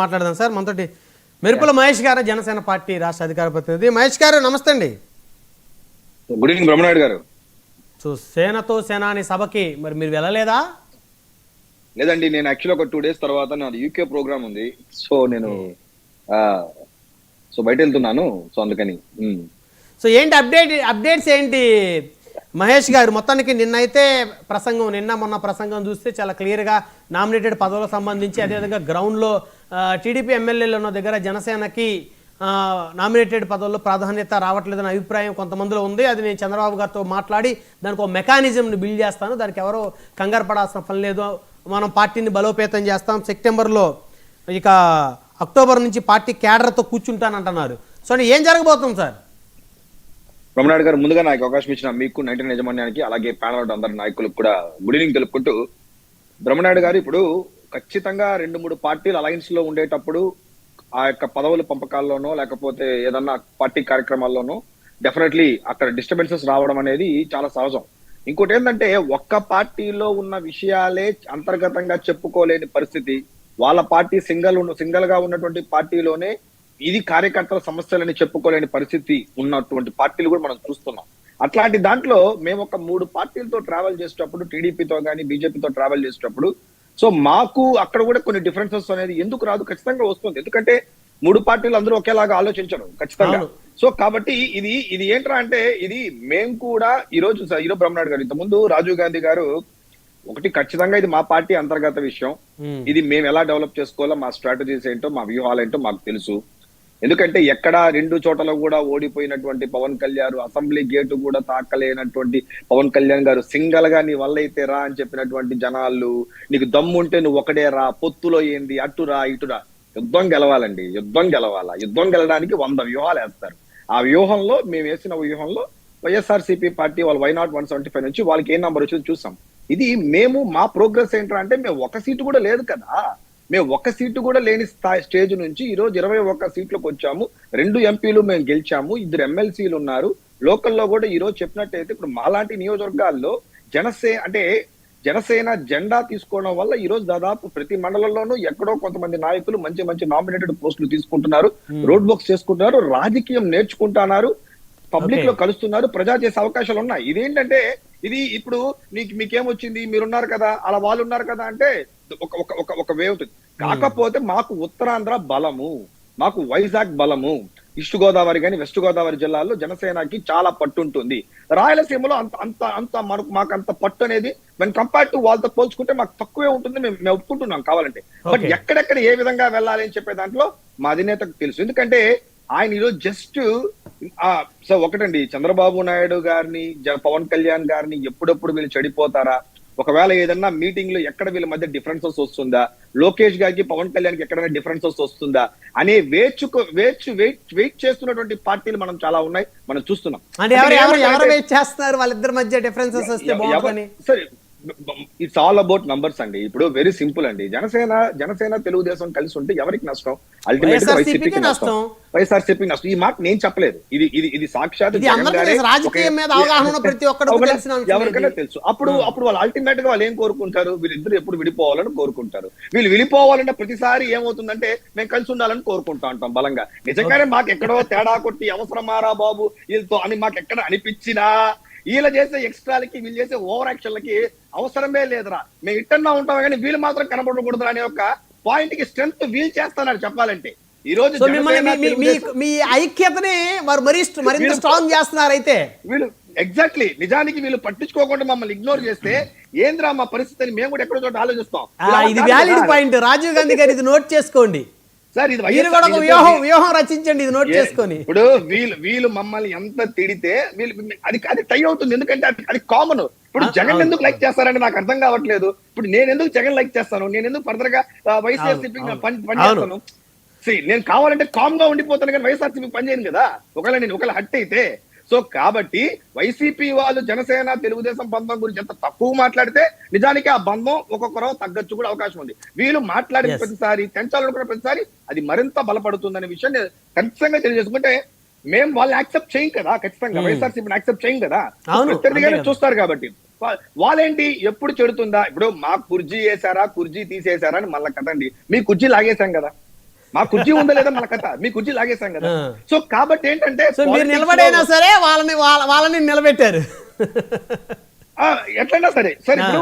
మాట్లాడదాం సార్. మనతోటి మెరుపుల మహేష్ గారు, జనసేన పార్టీ రాష్ట్ర అధికార ప్రతినిధి. మహేష్ గారు నమస్తే అండి. గుడ్ ఈవినింగ్ బ్రహ్మనాయుడు గారు. సో సేనతో సేనాని సభకి మరి మీరు వెళ్ళలేదా? లేదండి, నేను యాక్చువల్ ఒక 2 days తర్వాత నాది యూకే ప్రోగ్రామ్ ఉంది. సో నేను బయట వెళ్తున్నాను. సో అందుకని సో ఏంటి అప్డేట్స్ ఏంటి మహేష్ గారు? మొత్తానికి నిన్నైతే నిన్న మొన్న ప్రసంగం చూస్తే చాలా క్లియర్గా నామినేటెడ్ పదవులకు సంబంధించి, అదేవిధంగా గ్రౌండ్లో టీడీపీ ఎమ్మెల్యేలు ఉన్న దగ్గర జనసేనకి నామినేటెడ్ పదవుల్లో ప్రాధాన్యత రావట్లేదనే అభిప్రాయం కొంతమందిలో ఉంది. అది నేను చంద్రబాబు గారితో మాట్లాడి దానికి ఒక మెకానిజంని బిల్డ్ చేస్తాను, దానికి ఎవరో కంగారు పడాల్సిన పని లేదు, మనం పార్టీని బలోపేతం చేస్తాం, సెప్టెంబర్లో ఇక అక్టోబర్ నుంచి పార్టీ క్యాడర్తో కూర్చుంటానంటున్నారు. సో ఏం జరగబోతుంది సార్? బ్రహ్మనాయుడు గారు, ముందుగా నాకు అవకాశం ఇచ్చిన మీకు 99 యాజమాన్యానికి, అలాగే ప్యానల్ అందరి నాయకులకు కూడా గుడ్ ఈవినింగ్ తెలుపుకుంటూ, బ్రహ్మనాయుడు గారు ఇప్పుడు ఖచ్చితంగా 2-3 పార్టీలు అలయన్స్ లో ఉండేటప్పుడు ఆ యొక్క పదవుల పంపకాల్లోనో లేకపోతే ఏదన్నా పార్టీ కార్యక్రమాల్లోనో డెఫినెట్లీ అక్కడ డిస్టర్బెన్సెస్ రావడం అనేది చాలా సహజం. ఇంకోటి ఏంటంటే, ఒక్క పార్టీలో ఉన్న విషయాలే అంతర్గతంగా చెప్పుకోలేని పరిస్థితి, వాళ్ళ పార్టీ సింగల్ గా ఉన్నటువంటి పార్టీలోనే ఇది కార్యకర్తల సమస్యలని చెప్పుకోలేని పరిస్థితి ఉన్నటువంటి పార్టీలు కూడా మనం చూస్తున్నాం. అట్లాంటి దాంట్లో మేము ఒక 3 పార్టీలతో ట్రావెల్ చేసేటప్పుడు, టీడీపీతో కానీ బీజేపీతో ట్రావెల్ చేసేటప్పుడు, సో మాకు అక్కడ కూడా కొన్ని డిఫరెన్సెస్ అనేది ఎందుకు రాదు, ఖచ్చితంగా వస్తుంది. ఎందుకంటే 3 పార్టీలు అందరూ ఒకేలాగా ఆలోచించరు ఖచ్చితంగా. సో కాబట్టి ఇది ఏంట్రా అంటే, ఇది మేము కూడా ఈరోజు బ్రహ్మనాయుడు గారు, ఇంతకుముందు రాజీవ్ గాంధీ గారు ఒకటి ఖచ్చితంగా ఇది మా పార్టీ అంతర్గత విషయం, ఇది మేము ఎలా డెవలప్ చేసుకోవాలో, మా స్ట్రాటజీస్ ఏంటో, మా వ్యూహాలు ఏంటో మాకు తెలుసు. ఎందుకంటే ఎక్కడ 2 చోట్ల కూడా ఓడిపోయినటువంటి పవన్ కళ్యాణ్, అసెంబ్లీ గేటు కూడా తాకలేనటువంటి పవన్ కళ్యాణ్ గారు సింగల్ గా నీ వల్ల అయితే రా అని చెప్పినటువంటి జనాలు, నీకు దమ్ముంటే నువ్వు ఒకడే రా, పొత్తులో ఏంది, అటురా ఇటురా, యుద్ధం గెలవాలండి, యుద్ధం గెలవాలా. యుద్ధం గెలవడానికి 100 వ్యూహాలు వేస్తారు. ఆ వ్యూహంలో మేము వేసిన వ్యూహంలో వైఎస్ఆర్సీపీ పార్టీ వాళ్ళు Y0 175 నుంచి వాళ్ళకి ఏ నంబర్ వచ్చిందో చూసాం. ఇది మేము మా ప్రోగ్రెస్ ఏంటంటే అంటే, మేము ఒక సీటు కూడా లేదు కదా, మేము ఒక సీటు కూడా లేని స్టేజ్ నుంచి ఈ రోజు 21 సీట్లకు వచ్చాము. 2 ఎంపీలు మేము గెలిచాము, 2 ఎమ్మెల్సీలు ఉన్నారు. లోకల్లో కూడా ఈ రోజు చెప్పినట్టయితే ఇప్పుడు మాలాంటి నియోజకవర్గాల్లో జనసేన జెండా తీసుకోవడం వల్ల ఈ రోజు దాదాపు ప్రతి మండలంలోనూ ఎక్కడో కొంతమంది నాయకులు మంచి నామినేటెడ్ పోస్టులు తీసుకుంటున్నారు, రోడ్ బుక్స్ చేసుకుంటున్నారు, రాజకీయం నేర్చుకుంటున్నారు, పబ్లిక్ లో కలుస్తున్నారు, ప్రజా చేసే అవకాశాలు ఉన్నాయి. ఇదేంటంటే ఇది ఇప్పుడు మీకేమొచ్చింది, మీరున్నారు కదా, అలా వాళ్ళు ఉన్నారు కదా అంటే ఒక వే ఉంటుంది. కాకపోతే మాకు ఉత్తరాంధ్ర బలము, మాకు వైజాగ్ బలము, ఈస్ట్ గోదావరి కానీ వెస్ట్ గోదావరి జిల్లాల్లో జనసేనకి చాలా పట్టు ఉంటుంది. రాయలసీమలో అంత మాకు అంత పట్టు అనేది మేము కంపేర్ టు వాళ్ళతో పోల్చుకుంటే మాకు తక్కువే ఉంటుంది, మేము ఒప్పుకుంటున్నాం కావాలంటే. బట్ ఎక్కడెక్కడ ఏ విధంగా వెళ్ళాలి అని చెప్పే దాంట్లో మా అధినేతకు తెలుసు. ఎందుకంటే ఆయన ఈరోజు జస్ట్ సో ఒకటండి, చంద్రబాబు నాయుడు గారిని, పవన్ కళ్యాణ్ గారిని ఎప్పుడెప్పుడు వీళ్ళు చెడిపోతారా, ఒకవేళ ఏదన్నా మీటింగ్ లో ఎక్కడ వీళ్ళ మధ్య డిఫరెన్సెస్ వస్తుందా, లోకేష్ గారికి పవన్ కళ్యాణ్ కి ఎక్కడైనా డిఫరెన్సెస్ వస్తుందా అనే వెయిట్ చేస్తున్నటువంటి పార్టీలు మనం చాలా ఉన్నాయి, మనం చూస్తున్నాం. వాళ్ళిద్దరి మధ్య డిఫరెన్సెస్ వస్తే ఇట్స్ ఆల్ అబౌట్ నంబర్స్ అండి. ఇప్పుడు వెరీ సింపుల్ అండి, జనసేన తెలుగుదేశం కలిసి ఉంటే ఎవరికి నష్టం? అల్టిమేట్ గా వైసీపీకి నష్టం, వైఎస్ఆర్సీపీకి నష్టం. ఈ మాట నేను చెప్పలేదు, ఇది సాక్షాత్ ఎవరికైనా తెలుసు. అప్పుడు వాళ్ళు అల్టిమేట్ గా వాళ్ళు ఏం కోరుకుంటారు, వీళ్ళిద్దరు ఎప్పుడు విడిపోవాలని కోరుకుంటారు. వీళ్ళు విడిపోవాలంటే ప్రతిసారి ఏమవుతుందంటే మేము కలిసి ఉండాలని కోరుకుంటా ఉంటాం బలంగా. నిజంగానే మాకు ఎక్కడో తేడా కొట్టి అవసరమారా బాబు వీళ్ళతో అని మాకు ఎక్కడ అనిపించినా, వీళ్ళు చేసే ఎక్స్ట్రాలకి వీళ్ళు చేసే ఓవర్ యాక్షన్లకి అవసరమే లేదురా, మేము ఇట్టన్నా ఉంటాం కానీ వీళ్ళు మాత్రం కనబడకూడదు అనే ఒక పాయింట్ కి స్ట్రెంత్ వీళ్ళు చేస్తున్నారు చెప్పాలంటే. ఈ రోజు మీ ఐక్యతని మరింత స్ట్రాంగ్ చేస్తున్నారు. అయితే వీళ్ళు ఎగ్జాక్ట్లీ నిజానికి వీళ్ళు పట్టించుకోకుండా మమ్మల్ని ఇగ్నోర్ చేస్తే ఏంద్రా మా పరిస్థితిని మేము కూడా ఎక్కడో చోట ఆలోచిస్తాం. ఇది వ్యాలిడ్ పాయింట్ రాజీవ్ గాంధీ గారు, ఇది నోట్ చేసుకోండి సార్. ఇది వ్యూహం రచించండి, ఇది నోట్ చేసుకొని. ఇప్పుడు వీళ్ళు మమ్మల్ని ఎంత తిడితే అది టై అవుతుంది, ఎందుకంటే అది కామన్. ఇప్పుడు జగన్ ఎందుకు లైక్ చేస్తారని నాకు అర్థం కావట్లేదు. ఇప్పుడు నేను ఎందుకు జగన్ లైక్ చేస్తాను, నేను ఎందుకు ఫర్దర్ గా వైఎస్ఆర్సీపీ పని చేస్తాను? నేను కావాలంటే కామ్ గా ఉండిపోతాను కానీ వైఎస్ఆర్సీపీ పని చేయను కదా, ఒకవేళ హట్ అయితే. సో కాబట్టి వైసీపీ వాళ్ళు జనసేన తెలుగుదేశం బంధం గురించి ఎంత తక్కువ మాట్లాడితే నిజానికి ఆ బంధం ఒక్కొక్కరో తగ్గచ్చు కూడా అవకాశం ఉంది. వీళ్ళు మాట్లాడిన ప్రతిసారి, తెంచాలనుకున్న ప్రతిసారి అది మరింత బలపడుతుందనే విషయం ఖచ్చితంగా తెలియజేసుకుంటే, మేము వాళ్ళు యాక్సెప్ట్ చేయం కదా, ఖచ్చితంగా వైఎస్ఆర్సీపీని యాక్సెప్ట్ చేయం కదా, ప్రత్యర్థిగానే చూస్తారు. కాబట్టి వాళ్ళేంటి ఎప్పుడు చెడుతుందా, ఇప్పుడు మా కుర్జీ వేసారా కుర్జీ తీసేసారా అని మళ్ళీ కదండి, మీ కుర్జీ లాగేశాం కదా, మా కుర్చీ ఉందా లేదా మన కథ, మీ కుర్చీ లాగేశాం కదా. సో కాబట్టి ఏంటంటే సో మీరు politics నిలబడైనా లో- సరే వాళ్ళని నిలబెట్టారు. ఎట్లయినా సరే ఇప్పుడు